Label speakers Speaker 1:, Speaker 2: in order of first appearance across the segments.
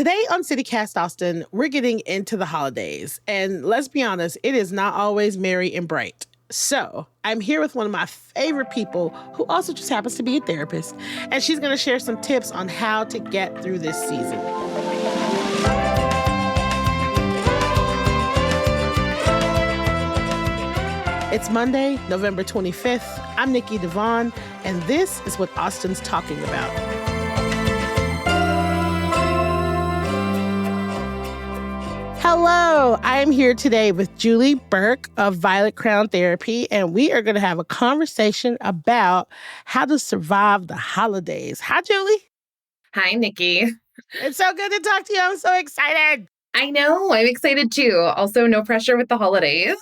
Speaker 1: Today on CityCast Austin, we're getting into the holidays. And let's be honest, it is not always merry and bright. So I'm here with one of my favorite people who also just happens to be a therapist. And she's going to share some tips on how to get through this season. It's Monday, November 25th. I'm Nikki Devon, and this is what Austin's talking about. Hello, I am here today with Julie Burke of Violet Crown Therapy, and we are going to have a conversation about how to survive the holidays. Hi, Julie.
Speaker 2: Hi, Nikki.
Speaker 1: It's so good to talk to you. I'm so excited.
Speaker 2: I know. I'm excited too. Also, no pressure with the holidays.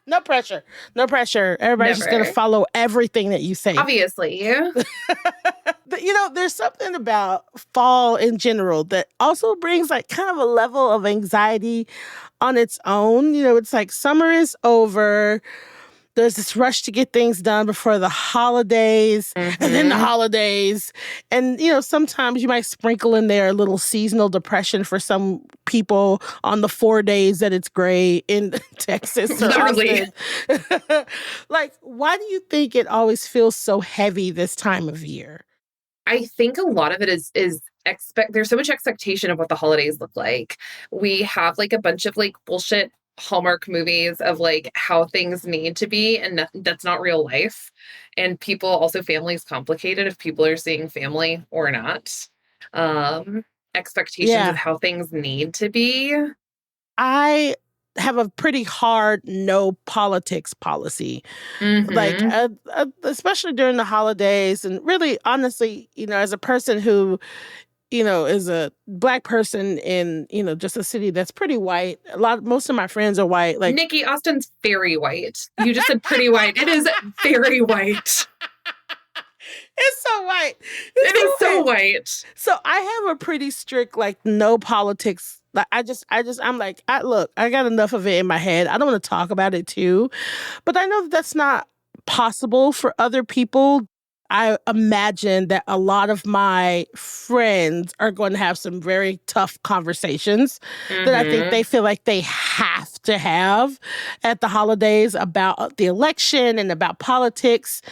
Speaker 1: No pressure. No pressure. Everybody's just going to follow everything that you say.
Speaker 2: Obviously.
Speaker 1: There's something about fall in general that also brings like kind of a level of anxiety on its own. It's like summer is over. There's this rush to get things done before the holidays and then the holidays. And, sometimes you might sprinkle in there a little seasonal depression for some people on the 4 days that it's gray in Texas or Austin. Like, why do you think it always feels so heavy this time of year?
Speaker 2: I think a lot of it is there's so much expectation of what the holidays look like. We have like a bunch of like bullshit Hallmark movies of like how things need to be, and that's not real life. And family is complicated if people are seeing family or not. Expectations of how things need to be.
Speaker 1: I have a pretty hard no politics policy, like especially during the holidays, and really honestly, as a person who is a Black person in, just a city that's pretty white. Most of my friends are white. Like
Speaker 2: Nikki, Austin's very white. You just said pretty white. It is very white.
Speaker 1: It's so white.
Speaker 2: It is so white.
Speaker 1: So I have a pretty strict, like, no politics. Like, I'm like, I got enough of it in my head. I don't want to talk about it too. But I know that that's not possible for other people. I imagine that a lot of my friends are going to have some very tough conversations that I think they feel like they have to have at the holidays about the election and about politics.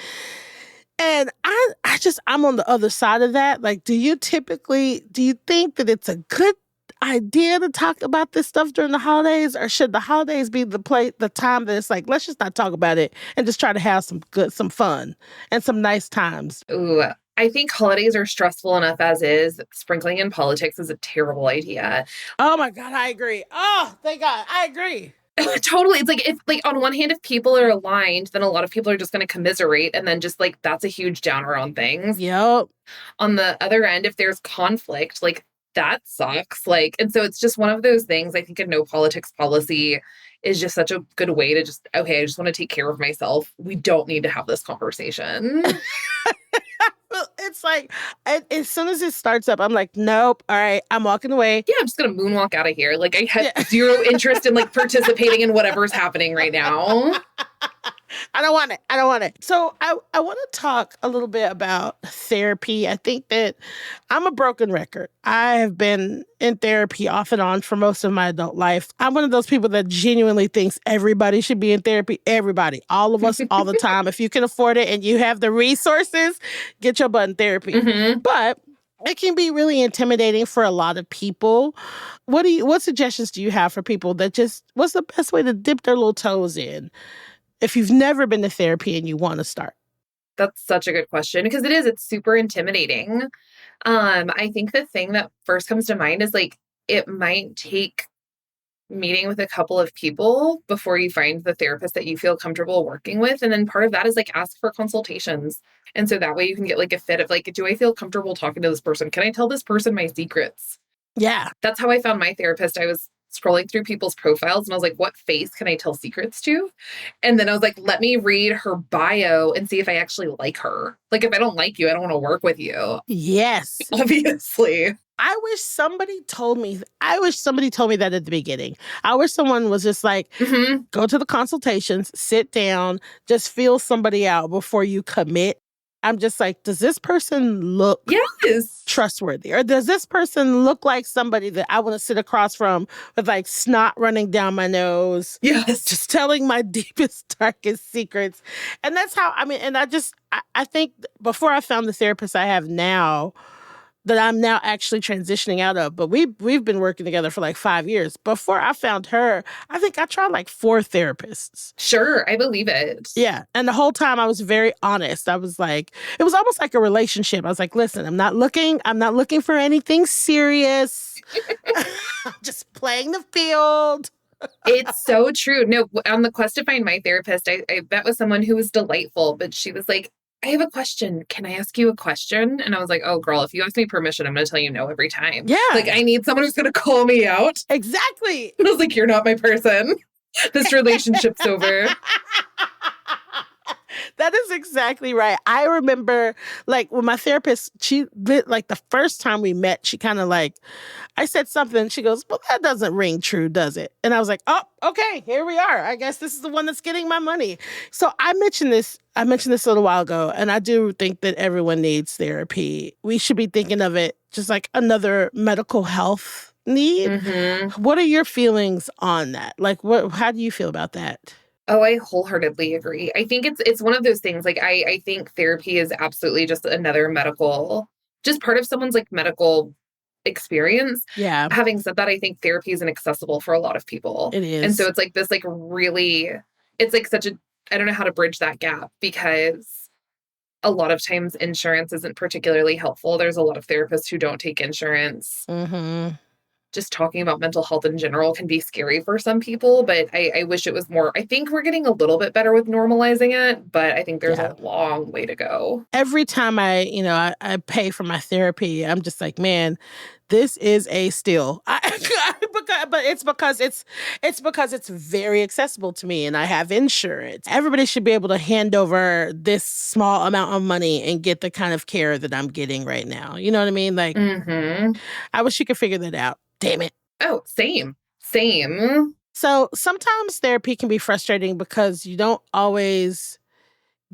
Speaker 1: And I'm on the other side of that. Like, do you think that it's a good idea to talk about this stuff during the holidays, or should the holidays be the time that it's like, let's just not talk about it and just try to have some fun and some nice times?
Speaker 2: Ooh, I think holidays are stressful enough as is. Sprinkling in politics is a terrible idea.
Speaker 1: Oh my God, I agree. Oh, thank God, I agree.
Speaker 2: Totally. It's like, if like on one hand, if people are aligned, then a lot of people are just going to commiserate, and then just like that's a huge downer on things.
Speaker 1: Yep.
Speaker 2: On the other end, if there's conflict, like that sucks. Like, and so it's just one of those things. I think a no politics policy is just such a good way to just, okay, I just want to take care of myself. We don't need to have this conversation.
Speaker 1: Well, it's like, as soon as it starts up, I'm like, nope, all right, I'm walking away.
Speaker 2: Yeah, I'm just going to moonwalk out of here. Like, I have zero interest in like participating in whatever's happening right now.
Speaker 1: I don't want it. So I want to talk a little bit about therapy. I think that I'm a broken record. I have been in therapy off and on for most of my adult life. I'm one of those people that genuinely thinks everybody should be in therapy. Everybody, all of us, all the time. If you can afford it and you have the resources, get your butt in therapy. But it can be really intimidating for a lot of people. What suggestions do you have for people that what's the best way to dip their little toes in if you've never been to therapy and you want to start?
Speaker 2: That's such a good question, because it's super intimidating. I think the thing that first comes to mind is like, it might take meeting with a couple of people before you find the therapist that you feel comfortable working with. And then part of that is like, ask for consultations. And so that way you can get like a fit of like, do I feel comfortable talking to this person? Can I tell this person my secrets?
Speaker 1: Yeah.
Speaker 2: That's how I found my therapist. I was scrolling through people's profiles and I was like, what face can I tell secrets to? And then I was like, let me read her bio and see if I actually like her. Like, if I don't like you, I don't want to work with you.
Speaker 1: Yes.
Speaker 2: Obviously.
Speaker 1: I wish somebody told me that at the beginning. I wish someone was just like, go to the consultations, sit down, just feel somebody out before you commit. I'm just like, does this person look
Speaker 2: Yes.
Speaker 1: trustworthy? Or does this person look like somebody that I want to sit across from with like snot running down my nose,
Speaker 2: Yes.
Speaker 1: just telling my deepest, darkest secrets? And that's how, I mean, and I think before I found the therapist I have now, that I'm now actually transitioning out of. But we've been working together for like 5 years. Before I found her, I think I tried like 4 therapists.
Speaker 2: Sure, I believe it.
Speaker 1: Yeah. And the whole time I was very honest. I was like, it was almost like a relationship. I was like, listen, I'm not looking for anything serious. I'm just playing the field.
Speaker 2: It's so true. No, on the quest to find my therapist, I met with someone who was delightful, but she was like, I have a question. Can I ask you a question? And I was like, oh, girl, if you ask me permission, I'm going to tell you no every time.
Speaker 1: Yeah.
Speaker 2: Like, I need someone who's going to call me out.
Speaker 1: Exactly.
Speaker 2: And I was like, you're not my person. This relationship's over.
Speaker 1: That is exactly right. I remember, like, when my therapist, like, the first time we met, she kind of like, I said something. She goes, well, that doesn't ring true, does it? And I was like, oh, okay, here we are. I guess this is the one that's getting my money. So I mentioned this a little while ago, and I do think that everyone needs therapy. We should be thinking of it just like another medical health need.
Speaker 2: Mm-hmm.
Speaker 1: What are your feelings on that? Like, how do you feel about that?
Speaker 2: Oh, I wholeheartedly agree. I think it's one of those things. Like, I think therapy is absolutely just another just part of someone's like medical experience.
Speaker 1: Yeah,
Speaker 2: Having said that, I think therapy is inaccessible for a lot of people.
Speaker 1: it is.
Speaker 2: And so it's like this, like really, it's like I don't know how to bridge that gap, because a lot of times insurance isn't particularly helpful. There's a lot of therapists who don't take insurance.
Speaker 1: Mm-hmm.
Speaker 2: Just talking about mental health in general can be scary for some people, but I wish it was more. I think we're getting a little bit better with normalizing it, but I think there's a long way to go.
Speaker 1: Every time I pay for my therapy, I'm just like, man, this is a steal. But it's because it's very accessible to me and I have insurance. Everybody should be able to hand over this small amount of money and get the kind of care that I'm getting right now. You know what I mean? Like, I wish you could figure that out. Damn it.
Speaker 2: Oh, same.
Speaker 1: So sometimes therapy can be frustrating because you don't always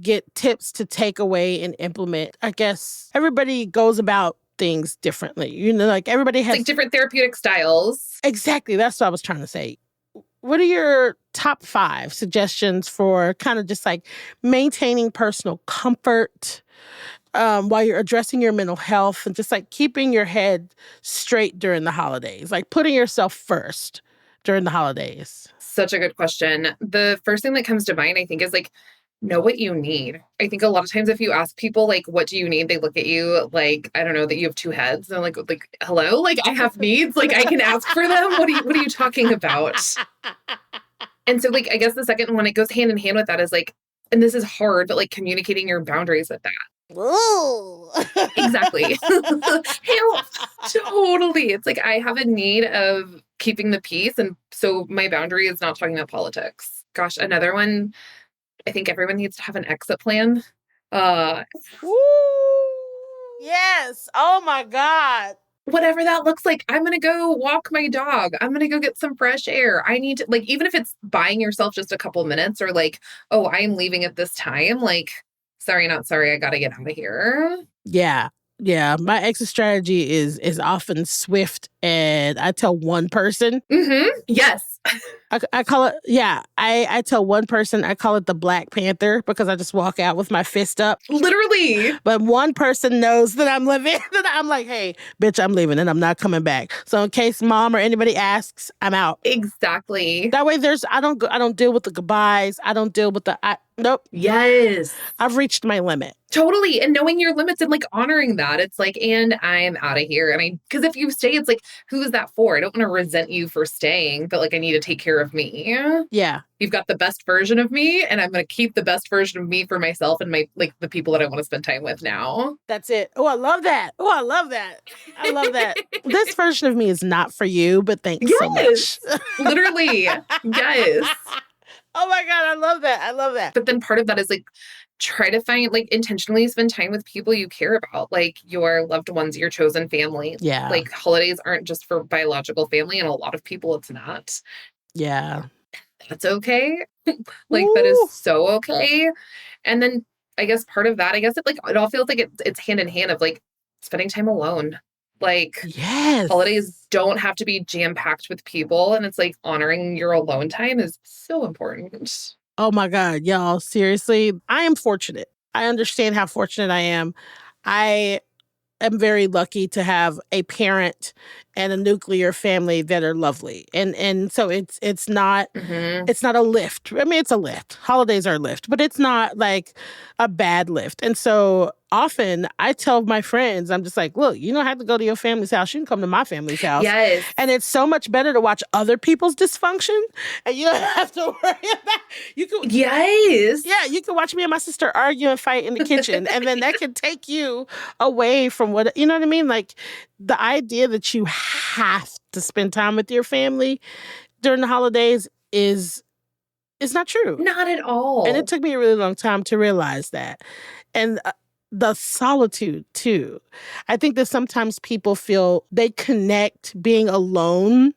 Speaker 1: get tips to take away and implement. I guess everybody goes about things differently. You know, like everybody has
Speaker 2: like different therapeutic styles.
Speaker 1: Exactly. That's what I was trying to say. What are your top 5 suggestions for kind of just like maintaining personal comfort while you're addressing your mental health and just like keeping your head straight during the holidays, like putting yourself first during the holidays?
Speaker 2: Such a good question. The first thing that comes to mind, I think, is like, know what you need. I think a lot of times if you ask people, like, what do you need? They look at you like, I don't know, that you have 2 heads. And like, hello? Like, I have needs. Like, I can ask for them. What are you talking about? And so, like, I guess the second one, it goes hand in hand with that is like, and this is hard, but like communicating your boundaries with that.
Speaker 1: Ooh.
Speaker 2: Exactly. Totally. It's like, I have a need of keeping the peace. And so my boundary is not talking about politics. Gosh, another one, I think everyone needs to have an exit plan.
Speaker 1: Woo! Yes. Oh my God.
Speaker 2: Whatever that looks like. I'm going to go walk my dog. I'm going to go get some fresh air. I need to, like, even if it's buying yourself just a couple minutes or like, oh, I'm leaving at this time. Like, sorry, not sorry. I got to get out of here.
Speaker 1: Yeah. Yeah. My exit strategy is often swift, and I tell one person.
Speaker 2: Mm-hmm. Yes.
Speaker 1: I call it, yeah, I tell one person, I call it the Black Panther, because I just walk out with my fist up.
Speaker 2: Literally.
Speaker 1: But one person knows that I'm leaving, that I'm like, hey, bitch, I'm leaving and I'm not coming back. So in case mom or anybody asks, I'm out.
Speaker 2: Exactly.
Speaker 1: That way I don't deal with the goodbyes. I don't deal with nope.
Speaker 2: Yes.
Speaker 1: I've reached my limit.
Speaker 2: Totally. And knowing your limits and like honoring that. It's like, and I'm out of here. Because if you stay, it's like, who is that for? I don't want to resent you for staying, but like, I need to take care of me.
Speaker 1: Yeah.
Speaker 2: You've got the best version of me, and I'm going to keep the best version of me for myself and the people that I want to spend time with now.
Speaker 1: That's it. Oh, I love that. Oh, I love that. I love that. This version of me is not for you, but thanks so much.
Speaker 2: Literally. Yes.
Speaker 1: Oh my God, I love that. I love that.
Speaker 2: But then part of that is like, try to find, like, intentionally spend time with people you care about, like your loved ones, your chosen family.
Speaker 1: Yeah.
Speaker 2: Like, holidays aren't just for biological family, and a lot of people it's not.
Speaker 1: Yeah.
Speaker 2: That's okay. Like, that is so okay. And then I guess part of that, I guess it all feels like it's hand in hand of like spending time alone. Like holidays
Speaker 1: Yes.
Speaker 2: don't have to be jam packed with people. And it's like honoring your alone time is so important.
Speaker 1: Oh my God, y'all, seriously, I am fortunate. I understand how fortunate I am. I am very lucky to have a parent and a nuclear family that are lovely. And so
Speaker 2: Hmm.
Speaker 1: it's not a lift. I mean, it's a lift. Holidays are a lift, but it's not like a bad lift. And so often I tell my friends, I'm just like, look, you don't have to go to your family's house. You can come to my family's house.
Speaker 2: Yes.
Speaker 1: And it's so much better to watch other people's dysfunction and you don't have to worry about you can
Speaker 2: Yes.
Speaker 1: yeah, you can watch me and my sister argue and fight in the kitchen, and then that can take you away from what you know what I mean? Like the idea that you have to spend time with your family during the holidays is not true.
Speaker 2: Not at
Speaker 1: And it
Speaker 2: all.
Speaker 1: took me a really long time to realize that. And the solitude too. I think that sometimes people feel they connect being alone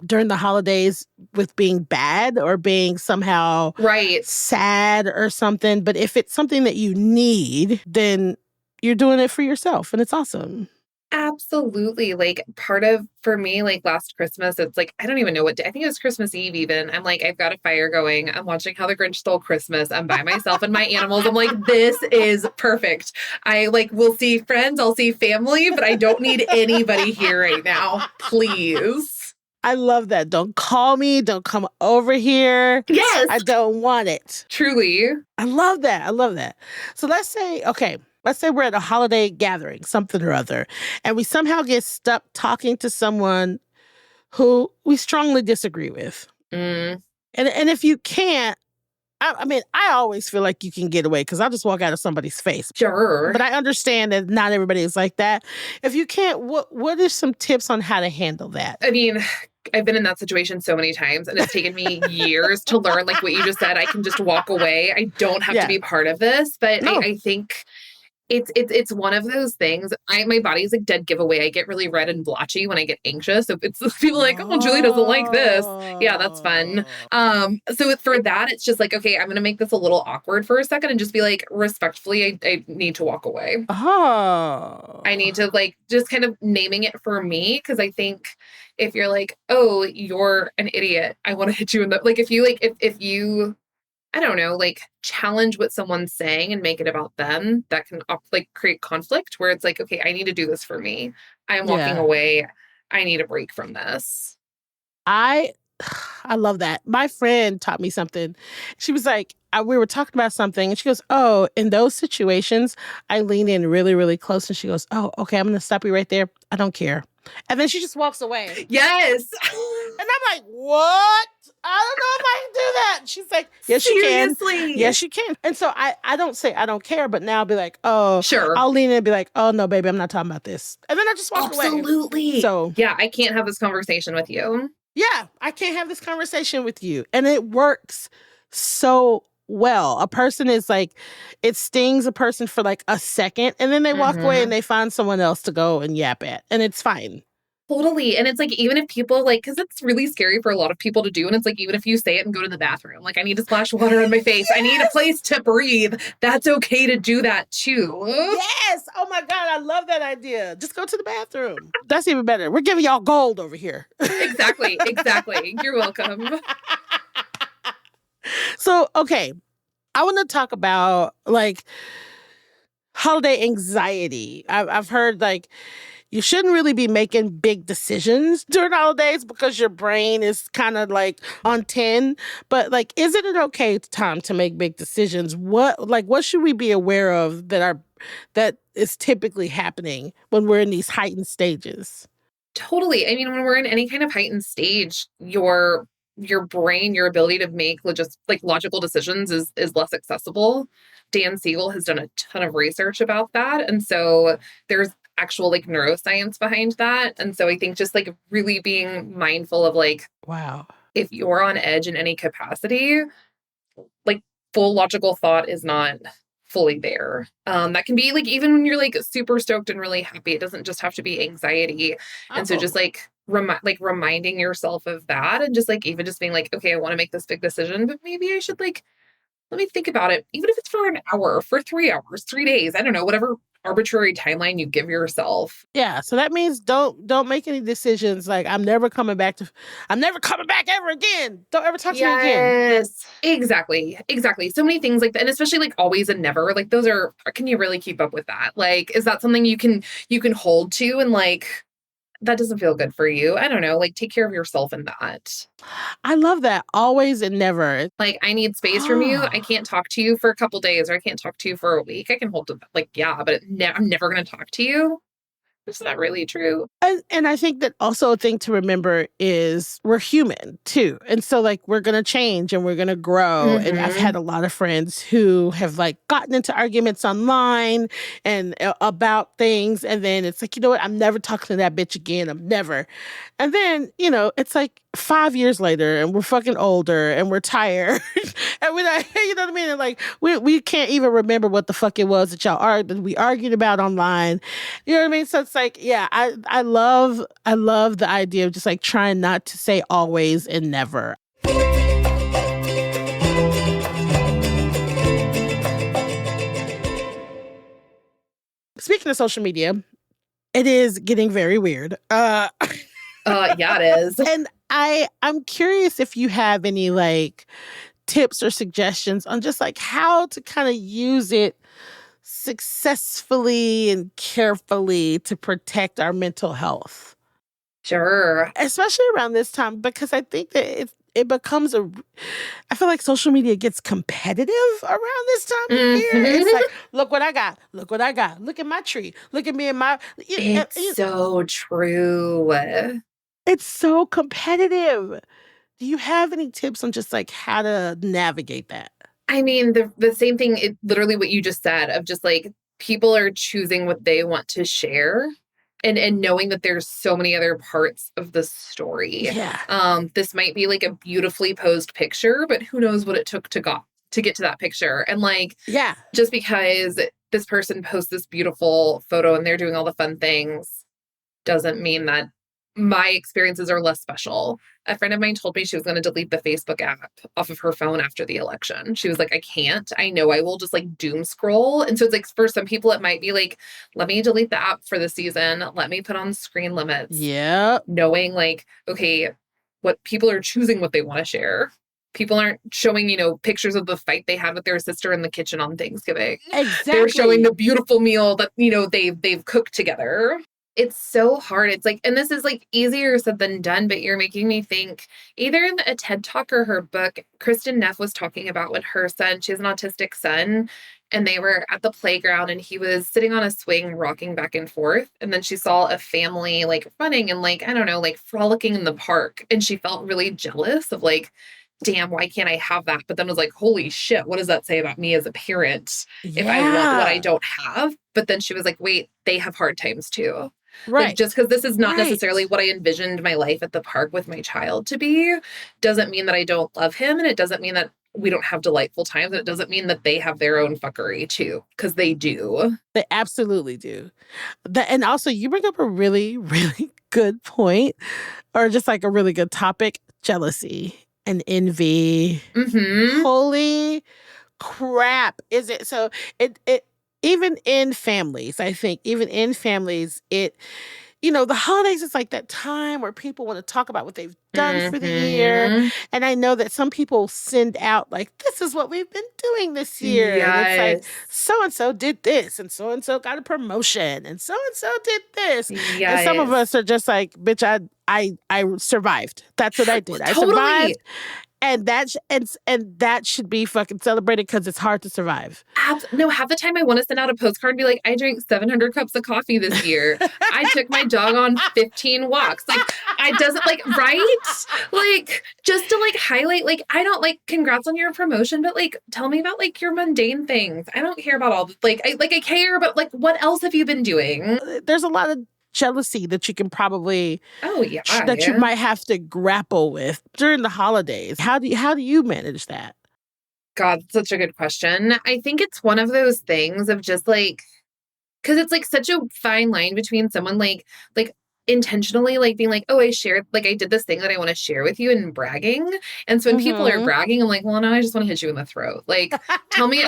Speaker 1: during the holidays with being bad or being somehow
Speaker 2: Right.
Speaker 1: sad or something. But if it's something that you need, then you're doing it for yourself and it's awesome.
Speaker 2: Absolutely. Like part of for me, like last Christmas, it's like I don't even know what day. I think it was Christmas Eve even. I'm like, I've got a fire going. I'm watching How the Grinch Stole Christmas. I'm by myself and my animals. I'm like, this is perfect. I like will see friends, I'll see family, but I don't need anybody here right now. Please.
Speaker 1: I love that. Don't call me. Don't come over here.
Speaker 2: Yes.
Speaker 1: I don't want it.
Speaker 2: Truly.
Speaker 1: I love that. I love that. So let's say we're at a holiday gathering, something or other, and we somehow get stuck talking to someone who we strongly disagree with.
Speaker 2: Mm,
Speaker 1: And if you can't, I mean, I always feel like you can get away because I'll just walk out of somebody's face.
Speaker 2: sure.
Speaker 1: But I understand that not everybody is like that. If you can't, what are some tips on how to handle that?
Speaker 2: I mean, I've been in that situation so many times and it's taken me years to learn like what you just said. I can just walk away. I don't have to
Speaker 1: Yeah.
Speaker 2: be part of this. But
Speaker 1: No.
Speaker 2: I think it's one of those things. My body's like dead giveaway. I get really red and blotchy when I get anxious. So it's people like, oh, Julie doesn't like this. Yeah, that's fun. For that, it's just like, okay, I'm gonna make this a little awkward for a second and just be like, respectfully, I need to walk away.
Speaker 1: Oh.
Speaker 2: I need to like just kind of naming it for me because I think if you're like, oh, you're an idiot, I want to hit you in the like if you like if you I don't know, like challenge what someone's saying and make it about them, that can like create conflict where it's like, okay, I need to do this for me. I'm walking
Speaker 1: Yeah.
Speaker 2: away. I need a break from this.
Speaker 1: I I love that. My friend taught me something. She was like, we were talking about something, and she goes, "Oh, in those situations, I lean in really, really close." And she goes, "Oh, okay, I'm going to stop you right there. I don't care." And then she just walks away.
Speaker 2: Yes.
Speaker 1: And I'm like, "What? I don't know if I can do that." And she's like, "Yes, you can.
Speaker 2: Seriously.
Speaker 1: Yes, you can." And so I don't say I don't care, but now I'll be like, "Oh,"
Speaker 2: Sure.
Speaker 1: I'll lean in and be like, "Oh no, baby, I'm not talking about this." And then I just walk away.
Speaker 2: Absolutely.
Speaker 1: So
Speaker 2: Yeah, I can't have this conversation with you.
Speaker 1: yeah, I can't have this conversation with you. And it works so well. A person is like, it stings a person for like a second, and then they walk away and
Speaker 2: Mhm.
Speaker 1: they find someone else to go and yap at, and it's fine.
Speaker 2: Totally. And it's like, even if people like, because it's really scary for a lot of people to do. And it's like, even if you say it and go to the bathroom, like, I need to splash water on my face, I need a place to breathe. That's okay to do that too.
Speaker 1: Yes. Oh my God, I love that idea. Just go to the bathroom. That's even better. We're giving y'all gold over here.
Speaker 2: Exactly. Exactly. You're welcome.
Speaker 1: So, okay, I want to talk about like holiday anxiety. I've heard like you shouldn't really be making big decisions during holidays because your brain is kind of like on 10. But like, isn't it okay time to make big decisions? What should we be aware of that is typically happening when we're in these heightened stages?
Speaker 2: Totally. I mean, when we're in any kind of heightened stage, your brain, your ability to make just like logical decisions is less accessible. Dan Siegel has done a ton of research about that. And so there's actual like neuroscience behind that. And so I think just like really being mindful of like
Speaker 1: Wow.
Speaker 2: if you're on edge in any capacity, like full logical thought is not fully there. That can be like even when you're like super stoked and really happy, it doesn't just have to be anxiety. And so just
Speaker 1: Oh.
Speaker 2: like reminding yourself of that and just like even just being like, okay, I want to make this big decision, but maybe I should like let me think about it. Even if it's for an hour, for 3 hours, 3 days, I don't know, whatever arbitrary timeline you give yourself.
Speaker 1: Yeah, so that means don't make any decisions like I'm never coming back ever again. Don't ever talk to me again.
Speaker 2: Yes, exactly. Exactly. So many things like that. And especially like always and never. Like those are, can you really keep up with that? Like, is that something you can hold to and like that doesn't feel good for you? I don't know. Like take care of yourself in that.
Speaker 1: I love that. Always and never.
Speaker 2: Like I need space from you. I can't talk to you for a couple days or I can't talk to you for a week. I can hold to that. Like, yeah, but I'm never going to talk to you. It's not really true.
Speaker 1: And I think that also a thing to remember is we're human too. And so like we're going to change and we're going to grow. And I've had a lot of friends who have like gotten into arguments online and about things. And then it's like, you know what? I'm never talking to that bitch again. I'm never. And then, you know, it's like 5 years later and we're fucking older and we're tired and we're not, you know what I mean? And like we can't even remember what the fuck it was that we argued about online. You know what I mean? So it's like, yeah, I love the idea of just like trying not to say always and never. Speaking of social media, it is getting very weird.
Speaker 2: Yeah, it is.
Speaker 1: And I'm curious if you have any like tips or suggestions on just like how to kind of use it successfully and carefully to protect our mental health.
Speaker 2: Sure.
Speaker 1: Especially around this time, because I think that it becomes I feel like social media gets competitive around this time of year. It's like, look what I got. Look what I got. Look at my tree. Look at me and my.
Speaker 2: It's so true.
Speaker 1: It's so competitive. Do you have any tips on just like how to navigate that?
Speaker 2: I mean, the same thing, it literally what you just said of just like people are choosing what they want to share and knowing that there's so many other parts of the story.
Speaker 1: Yeah.
Speaker 2: This might be like a beautifully posed picture, but who knows what it took to get to that picture. And like,
Speaker 1: Yeah.
Speaker 2: just because this person posts this beautiful photo and they're doing all the fun things doesn't mean that my experiences are less special. A friend of mine told me she was going to delete the Facebook app off of her phone after the election. She was like, I can't. I know I will just like doom scroll. And so it's like for some people, it might be like, let me delete the app for the season. Let me put on screen limits.
Speaker 1: Yeah.
Speaker 2: Knowing like, okay, what people are choosing what they want to share. People aren't showing, pictures of the fight they had with their sister in the kitchen on Thanksgiving.
Speaker 1: Exactly.
Speaker 2: They're showing the beautiful meal that, they've cooked together. It's so hard. It's like, and this is like easier said than done, but you're making me think either in a TED Talk or her book, Kristen Neff was talking about when her son, she has an autistic son, and they were at the playground and he was sitting on a swing, rocking back and forth. And then she saw a family like running and like, I don't know, like frolicking in the park. And she felt really jealous of like, damn, why can't I have that? But then was like, holy shit, what does that say about me as a parent if I want what I don't have? But then she was like, wait, they have hard times too.
Speaker 1: Right.
Speaker 2: Like, just because this is not necessarily what I envisioned my life at the park with my child to be, doesn't mean that I don't love him. And it doesn't mean that we don't have delightful times. And it doesn't mean that they have their own fuckery too, because they do.
Speaker 1: They absolutely do. And also, you bring up a really, really good point, or just like a really good topic: jealousy and envy. Holy crap! Is it so? It even in families, I think, the holidays is like that time where people want to talk about what they've done for the year. And I know that some people send out like, this is what we've been doing this year.
Speaker 2: Yes.
Speaker 1: And it's like, so-and-so did this and so-and-so got a promotion and so-and-so did this.
Speaker 2: Yes.
Speaker 1: And some of us are just like, bitch, I survived. That's what I did. I survived. And that should be fucking celebrated because it's hard to survive.
Speaker 2: No, half the time I want to send out a postcard and be like, I drank 700 cups of coffee this year. I took my dog on 15 walks. Like, I doesn't like, right? Like, just to like highlight, like, I don't like, congrats on your promotion, but like, tell me about like your mundane things. I don't care about all the, I care, but like, what else have you been doing?
Speaker 1: There's a lot of jealousy that you can probably you might have to grapple with during the holidays. How do you manage that?
Speaker 2: God, such a good question. I think it's one of those things of just like, because it's like such a fine line between someone like intentionally like being like, oh, I shared, like I did this thing that I want to share with you and bragging. And so when people are bragging, I'm like, well, no, I just want to hit you in the throat. Like, tell me,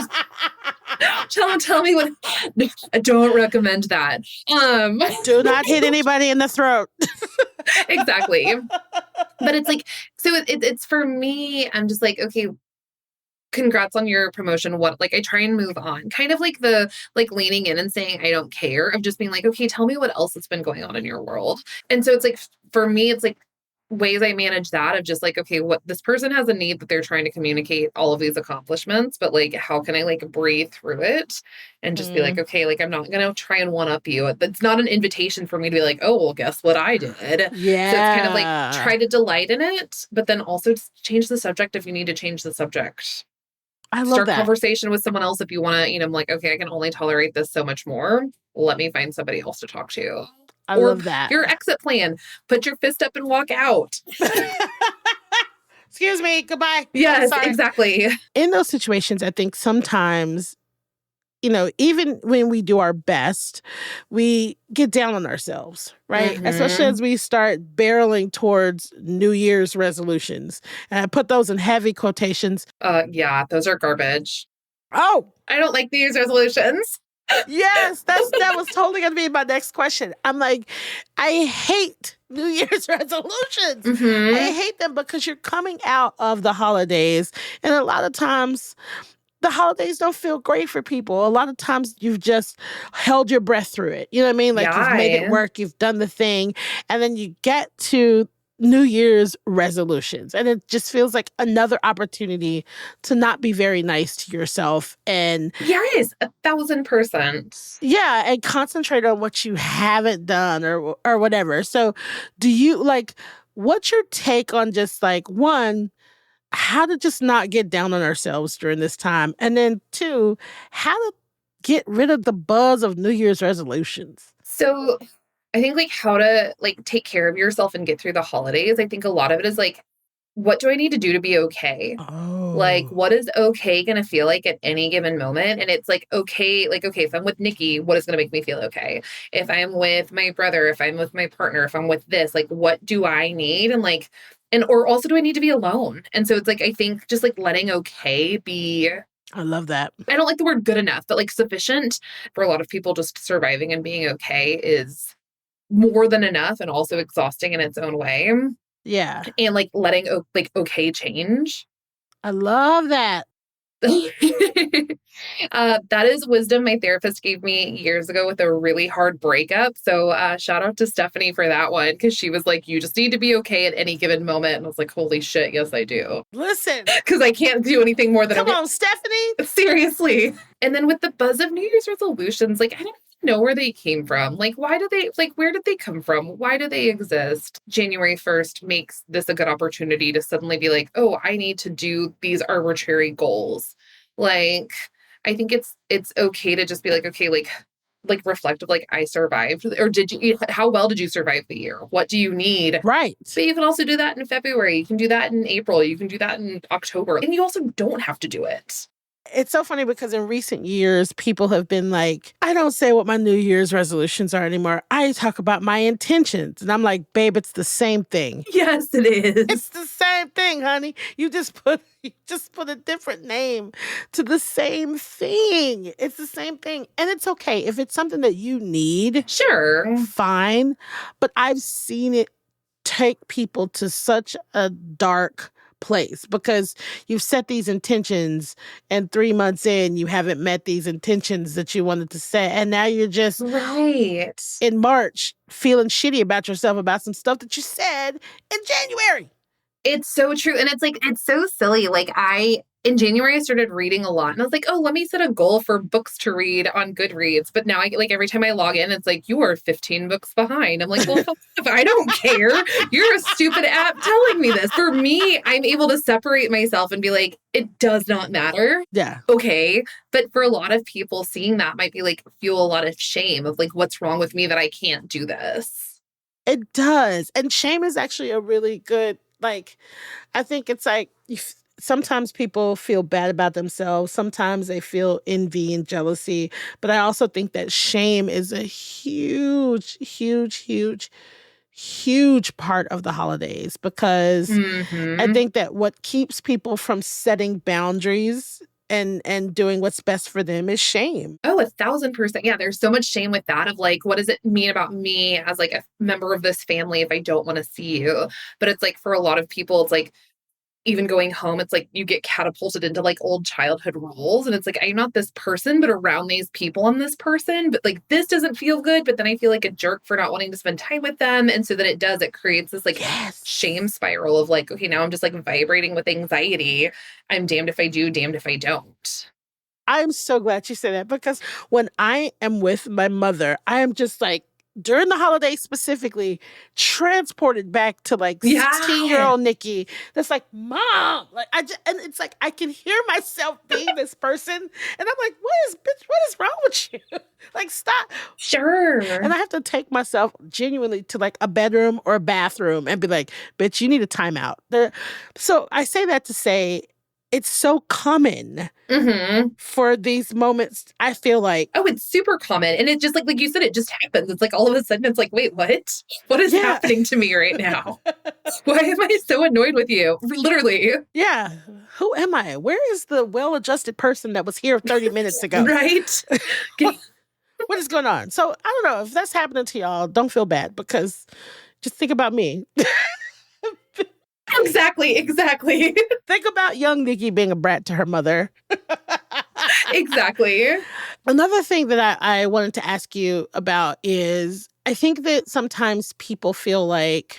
Speaker 2: tell me what. I don't recommend that.
Speaker 1: Do not hit anybody in the throat.
Speaker 2: Exactly. But it's like, so it's for me, I'm just like, okay, congrats on your promotion. What, like, I try and move on, kind of like the, like leaning in and saying, I don't care, of just being like, okay, tell me what else has been going on in your world. And so it's like, for me, it's like ways I manage that of just like, okay, what this person has a need that they're trying to communicate all of these accomplishments, but like, how can I like breathe through it and just be like, okay, like I'm not going to try and one up you. It's not an invitation for me to be like, oh, well, guess what I did.
Speaker 1: Yeah.
Speaker 2: So it's kind of like try to delight in it, but then also change the subject if you need to change the subject.
Speaker 1: I love
Speaker 2: Start
Speaker 1: that.
Speaker 2: conversation with someone else if you want to, you know, I'm like, okay, I can only tolerate this so much more. Let me find somebody else to talk to.
Speaker 1: I love that.
Speaker 2: Your exit plan, put your fist up and walk out.
Speaker 1: Excuse me, goodbye.
Speaker 2: Yes, exactly.
Speaker 1: In those situations, I think sometimes, you know, even when we do our best, we get down on ourselves, right? Especially as we start barreling towards New Year's resolutions. And I put those in heavy quotations.
Speaker 2: Yeah, those are garbage.
Speaker 1: Oh,
Speaker 2: I don't like New Year's resolutions.
Speaker 1: Yes, that was totally going to be my next question. I'm like, I hate New Year's resolutions. I hate them because you're coming out of the holidays, and a lot of times the holidays don't feel great for people. A lot of times you've just held your breath through it. You know what I mean? Like you've made it work, you've done the thing, and then you get to New Year's resolutions, and it just feels like another opportunity to not be very nice to yourself. And
Speaker 2: yes, 1,000%.
Speaker 1: Yeah, and concentrate on what you haven't done or whatever. So do you like, what's your take on just like, one, how to just not get down on ourselves during this time? And then two, how to get rid of the buzz of New Year's resolutions?
Speaker 2: So I think like how to like take care of yourself and get through the holidays. I think a lot of it is like, what do I need to do to be okay? Like, what is okay going to feel like at any given moment? And it's like, okay, if I'm with Nikki, what is going to make me feel okay? If I'm with my brother, if I'm with my partner, if I'm with this, like, what do I need? And like, or also do I need to be alone? And so it's like, I think just like letting okay be,
Speaker 1: I love that.
Speaker 2: I don't like the word good enough, but like sufficient for a lot of people, just surviving and being okay is more than enough and also exhausting in its own way.
Speaker 1: Yeah.
Speaker 2: And like letting like okay change.
Speaker 1: I love that.
Speaker 2: That is wisdom my therapist gave me years ago with a really hard breakup. So shout out to Stephanie for that one, because she was like, you just need to be okay at any given moment. And I was like, holy shit, yes, I do.
Speaker 1: Listen.
Speaker 2: Because I can't do anything more than
Speaker 1: Come on, Stephanie.
Speaker 2: Seriously. And then with the buzz of New Year's resolutions, like I don't know where they came from. Like, why do they, like, where did they come from? Why do they exist? January 1st makes this a good opportunity to suddenly be like, oh, I need to do these arbitrary goals. Like, I think it's okay to just be like, okay, like reflective, like I survived, or how well did you survive the year? What do you need?
Speaker 1: Right.
Speaker 2: But you can also do that in February. You can do that in April. You can do that in October. And you also don't have to do it.
Speaker 1: It's so funny because in recent years, people have been like, I don't say what my New Year's resolutions are anymore. I talk about my intentions. And I'm like, babe, it's the same thing.
Speaker 2: Yes, it is.
Speaker 1: It's the same thing, honey. You just put a different name to the same thing. It's the same thing. And it's okay. If it's something that you need,
Speaker 2: sure,
Speaker 1: fine. But I've seen it take people to such a dark place because you've set these intentions and 3 months in you haven't met these intentions that you wanted to set, and now you're just
Speaker 2: right
Speaker 1: in March feeling shitty about yourself about some stuff that you said in January.
Speaker 2: It's so true. And it's like, it's so silly. Like in January, I started reading a lot and I was like, oh, let me set a goal for books to read on Goodreads. But now I get like every time I log in, it's like, you are 15 books behind. I'm like, well, if I don't care. You're a stupid app telling me this. For me, I'm able to separate myself and be like, it does not matter.
Speaker 1: Yeah.
Speaker 2: Okay. But for a lot of people, seeing that might be like, feel a lot of shame of like, what's wrong with me that I can't do this?
Speaker 1: It does. And shame is actually a really good, like, I think it's like, sometimes people feel bad about themselves. Sometimes they feel envy and jealousy. But I also think that shame is a huge, huge, huge huge part of the holidays because I
Speaker 2: Mm-hmm.
Speaker 1: think that what keeps people from setting boundaries and doing what's best for them is shame.
Speaker 2: Oh, 1,000%. Yeah, there's so much shame with that of like, what does it mean about me as like a member of this family if I don't want to see you? But it's like for a lot of people, it's like even going home, it's like you get catapulted into like old childhood roles. And it's like, I'm not this person, but around these people, I'm this person. But like this doesn't feel good. But then I feel like a jerk for not wanting to spend time with them. And so then it creates this like shame
Speaker 1: Yes.
Speaker 2: spiral of like, okay, now I'm just like vibrating with anxiety. I'm damned if I do, damned if I don't.
Speaker 1: I'm so glad you said that because when I am with my mother, I am just like, during the holidays specifically, transported back to like
Speaker 2: Yeah.
Speaker 1: 16-year-old Nikki. That's like, Mom, like and it's like I can hear myself being this person, and I'm like, what is wrong with you? Like, stop.
Speaker 2: Sure.
Speaker 1: And I have to take myself genuinely to like a bedroom or a bathroom and be like, bitch, you need a timeout. So I say that to say it's so common
Speaker 2: Hmm.
Speaker 1: for these moments. I feel like,
Speaker 2: Oh, it's super common. And it just like you said, it just happens. It's like all of a sudden it's like, wait, what? What is
Speaker 1: yeah,
Speaker 2: happening to me right now? Why am I so annoyed with you? Literally.
Speaker 1: yeah. Who am I? Where is the well adjusted person that was here 30 minutes ago?
Speaker 2: Right.
Speaker 1: what, what is going on? So I don't know if that's happening to y'all. Don't feel bad because just think about me.
Speaker 2: Exactly. Exactly.
Speaker 1: Think about young Nikki being a brat to her mother.
Speaker 2: Exactly.
Speaker 1: Another thing that I wanted to ask you about is I think that sometimes people feel like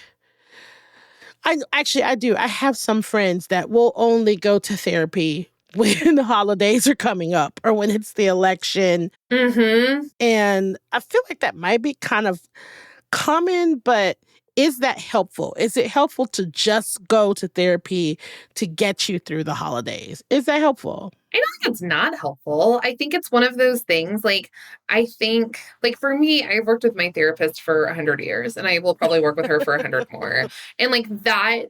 Speaker 1: I do. I have some friends that will only go to therapy when the holidays are coming up or when it's the election.
Speaker 2: Hmm.
Speaker 1: And I feel like that might be kind of common, but is that helpful? Is it helpful to just go to therapy to get you through the holidays? Is that helpful?
Speaker 2: I don't think it's not helpful. I think it's one of those things like, I think, like for me, I've worked with my therapist for 100 years and I will probably work with her for 100 more. And like that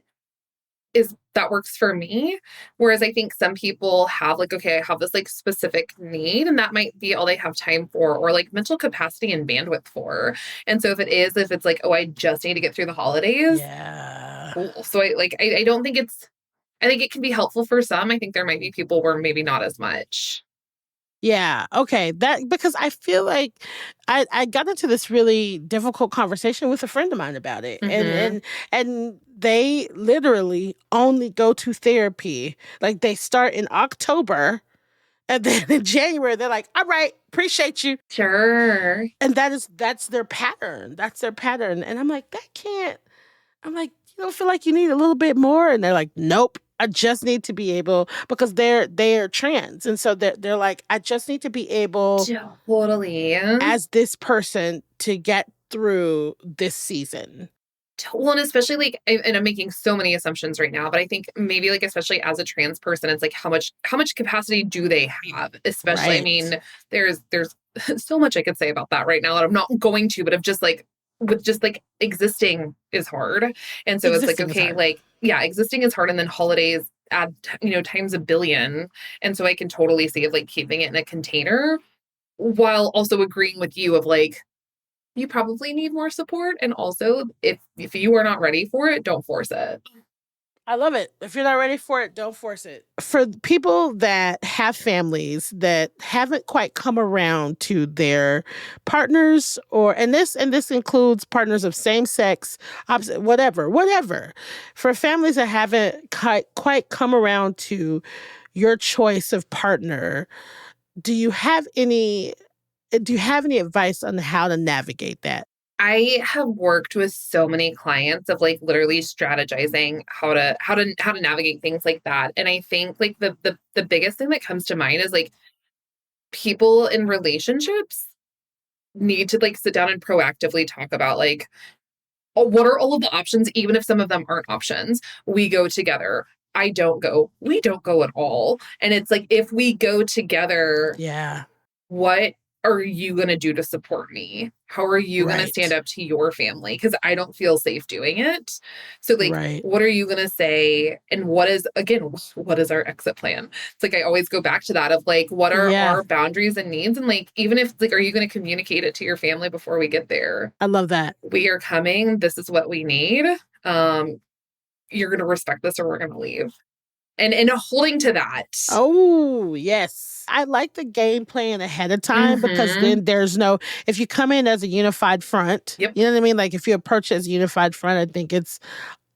Speaker 2: works for me. Whereas I think some people have like, okay, I have this like specific need, and that might be all they have time for, or like mental capacity and bandwidth for. And so if it's like, oh, I just need to get through the holidays,
Speaker 1: Yeah.
Speaker 2: cool. So I don't think I think it can be helpful for some. I think there might be people where maybe not as much.
Speaker 1: Yeah. Okay. That because I feel like I got into this really difficult conversation with a friend of mine about it. And
Speaker 2: Hmm.
Speaker 1: and they literally only go to therapy. Like they start in October and then in January they're like, "All right, appreciate you."
Speaker 2: Sure.
Speaker 1: And that's their pattern. That's their pattern. And I'm like, "That can't." I'm like, "You don't feel like you need a little bit more?" And they're like, "Nope. I just need to be able because they're trans." And so they're like, "I just need to be able
Speaker 2: Totally.
Speaker 1: as this person to get through this season."
Speaker 2: Well, and especially like, and I'm making so many assumptions right now, but I think maybe like, especially as a trans person, it's like how much capacity do they have? Especially, I
Speaker 1: Right.
Speaker 2: mean, there's so much I could say about that right now that I'm not going to, but of just like, with just like existing is hard. And so it's like,
Speaker 1: Existing is
Speaker 2: okay,
Speaker 1: hard.
Speaker 2: like, yeah, existing is hard. And then holidays add, times a billion. And so I can totally see of like keeping it in a container while also agreeing with you of like, you probably need more support. And also, if you are not ready for it, don't force it.
Speaker 1: I love it. If you're not ready for it, don't force it. For people that have families that haven't quite come around to their partners and this includes partners of same sex, opposite, whatever. For families that haven't quite come around to your choice of partner, do you have any do you have any advice on how to navigate that?
Speaker 2: I have worked with so many clients of like literally strategizing how to navigate things like that. And I think like the biggest thing that comes to mind is like people in relationships need to like sit down and proactively talk about like, oh, what are all of the options, even if some of them aren't options. We go together. I don't go. We don't go at all. And it's like if we go together,
Speaker 1: Yeah.
Speaker 2: what are you going to do to support me? How are you going to stand
Speaker 1: Right.
Speaker 2: up to your family? Because I don't feel safe doing it. So, like,
Speaker 1: Right.
Speaker 2: what are you going to say? And again, what is our exit plan? It's like, I always go back to that of like, what are
Speaker 1: Yeah.
Speaker 2: our boundaries and needs? And like, even if, like, are you going to communicate it to your family before we get there?
Speaker 1: I love that.
Speaker 2: We are coming. This is what we need. You're going to respect this or we're going to leave. And holding to that.
Speaker 1: Oh, yes. I like the game plan ahead of time because then there's no, if you come in as a unified front,
Speaker 2: Yep.
Speaker 1: you know what I mean? Like if you approach it as a unified front, I think it's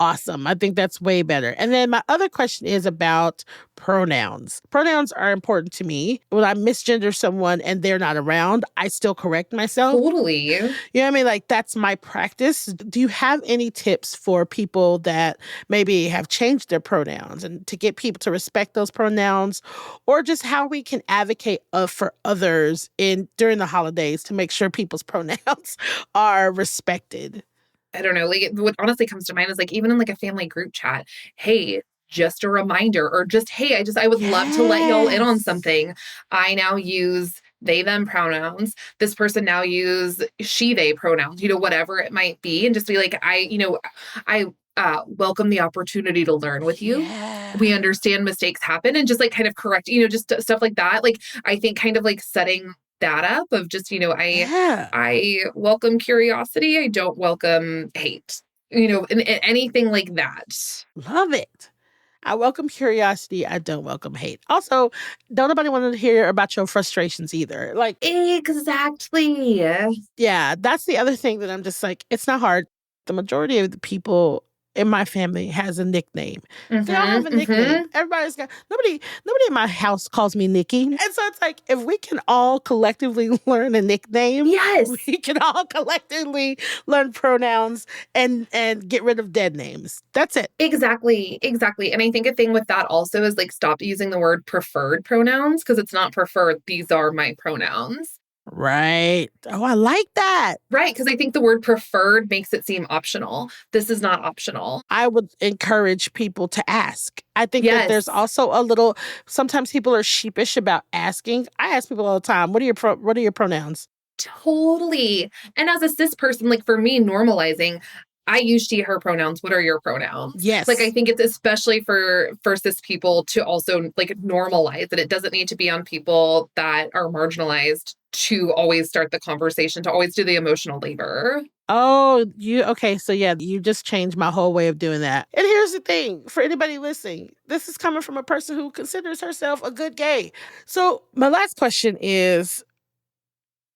Speaker 1: awesome. I think that's way better. And then my other question is about pronouns. Pronouns are important to me. When I misgender someone and they're not around, I still correct myself.
Speaker 2: Totally.
Speaker 1: You know what I mean? Like that's my practice. Do you have any tips for people that maybe have changed their pronouns and to get people to respect those pronouns, or just how we can advocate for others during the holidays to make sure people's pronouns are respected?
Speaker 2: I don't know, like, what honestly comes to mind is, like, even in, like, a family group chat, "Hey, just a reminder," or just, "Hey, I would love to let y'all in on
Speaker 1: Yes.
Speaker 2: something. I now use they, them pronouns. This person now use she, they pronouns," whatever it might be, and just be like, I welcome the opportunity to learn with you.
Speaker 1: Yeah.
Speaker 2: We understand mistakes happen," and just, like, kind of correct, just stuff like that. Like, I think kind of, like, setting that up of just,
Speaker 1: Yeah.
Speaker 2: I welcome curiosity. I don't welcome hate, and anything like that.
Speaker 1: Love it. I welcome curiosity. I don't welcome hate. Also, don't nobody want to hear about your frustrations either. Like,
Speaker 2: Exactly.
Speaker 1: yeah, that's the other thing that I'm just like, it's not hard. The majority of the people in my family has a nickname. They all have a nickname. Everybody's got nobody in my house calls me Nikki. And so it's like if we can all collectively learn a nickname,
Speaker 2: Yes.
Speaker 1: we can all collectively learn pronouns and get rid of dead names. That's it.
Speaker 2: Exactly. And I think a thing with that also is like stop using the word preferred pronouns because it's not preferred. These are my pronouns.
Speaker 1: Right. Oh, I like that.
Speaker 2: Right. Because I think the word preferred makes it seem optional. This is not optional.
Speaker 1: I would encourage people to ask. I think that there's also sometimes people are sheepish about asking. I ask people all the time, what are your pronouns?
Speaker 2: Totally. And as a cis person, like for me, normalizing, I use she, her pronouns. What are your pronouns?
Speaker 1: Yes.
Speaker 2: Like, I think it's especially for cis people to also like normalize that it doesn't need to be on people that are marginalized to always start the conversation, to always do the emotional labor.
Speaker 1: Oh, okay. So yeah, you just changed my whole way of doing that. And here's the thing for anybody listening, this is coming from a person who considers herself a good gay. So my last question is,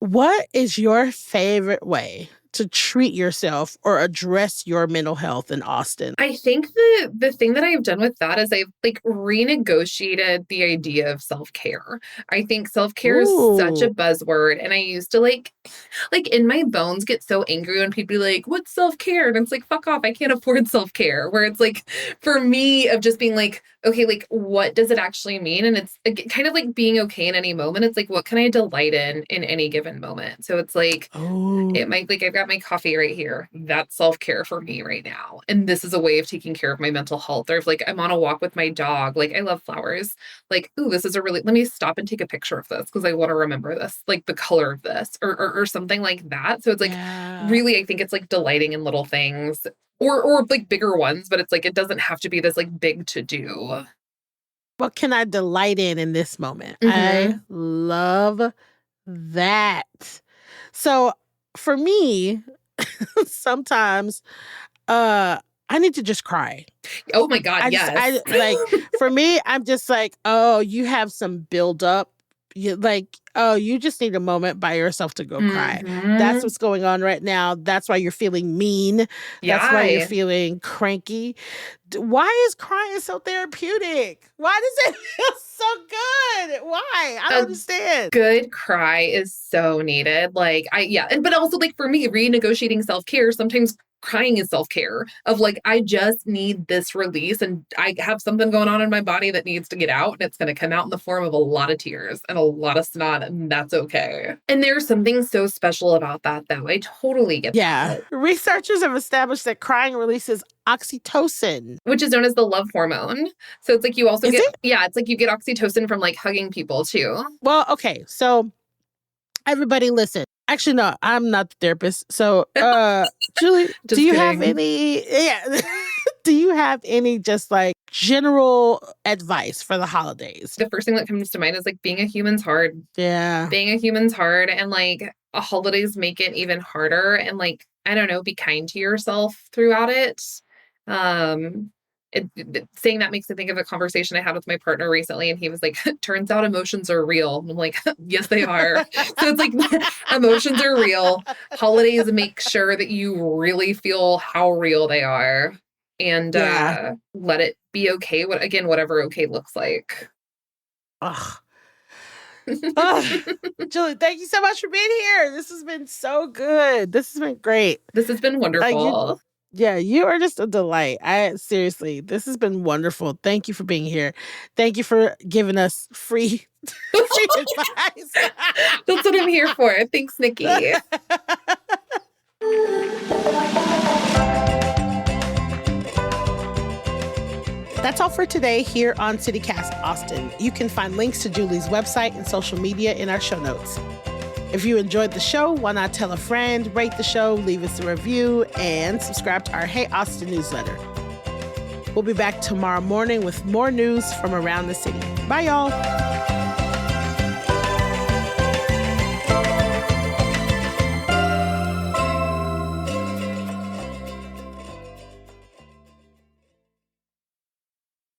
Speaker 1: what is your favorite way to treat yourself or address your mental health in Austin?
Speaker 2: I think the thing that I've done with that is I've like renegotiated the idea of self-care. I think self-care is such a buzzword. And I used to like in my bones get so angry when people be like, what's self-care? And it's like, fuck off. I can't afford self-care. Where it's like, for me of just being like, okay, like what does it actually mean? And it's kind of like being okay in any moment. It's like, what can I delight in any given moment? So it's like, it might like, I've got my coffee right here. That's self-care for me right now. And this is a way of taking care of my mental health. Or if like I'm on a walk with my dog, like I love flowers. Like, ooh, this is let me stop and take a picture of this because I want to remember this, like the color of this or something like that. So it's like really, I think it's like delighting in little things or like bigger ones, but it's like, it doesn't have to be this like big to do.
Speaker 1: What can I delight in this moment? I love that. So for me, sometimes I need to just cry.
Speaker 2: Oh my God, yes.
Speaker 1: Like for me, I'm just like, oh, you have some buildup. You just need a moment by yourself to go cry. That's what's going on right now. That's why you're feeling mean. That's why you're feeling cranky. Why is crying so therapeutic? Why does it feel so good? Why? I don't understand.
Speaker 2: Good cry is so needed. But also like for me, renegotiating self-care, sometimes crying is self-care of like, I just need this release and I have something going on in my body that needs to get out and it's going to come out in the form of a lot of tears and a lot of snot and that's okay. And there's something so special about that though. I totally get that.
Speaker 1: Researchers have established that crying releases oxytocin,
Speaker 2: which is known as the love hormone. So it's like you also it's like you get oxytocin from like hugging people too.
Speaker 1: Well, okay. So Everybody listen. Actually, no, I'm not the therapist. So, Julie, do you have any, do you have any just like general advice for the holidays?
Speaker 2: The first thing that comes to mind is like being a human's hard.
Speaker 1: Yeah.
Speaker 2: Being a human's hard, and like holidays make it even harder, and like, I don't know, be kind to yourself throughout it. Saying that makes me think of a conversation I had with my partner recently, and he was like, turns out emotions are real. And I'm like, yes, they are. So it's like emotions are real. Holidays make sure that you really feel how real they are, and let it be okay. Whatever okay looks like.
Speaker 1: Ugh. Julie, thank you so much for being here. This has been so good. This has been great.
Speaker 2: This has been wonderful.
Speaker 1: You are just a delight. Seriously, this has been wonderful. Thank you for being here. Thank you for giving us free advice.
Speaker 2: That's what I'm here for. Thanks, Nikki.
Speaker 1: That's all for today here on CityCast Austin. You can find links to Julie's website and social media in our show notes. If you enjoyed the show, why not tell a friend, rate the show, leave us a review, and subscribe to our Hey Austin newsletter. We'll be back tomorrow morning with more news from around the city. Bye, y'all.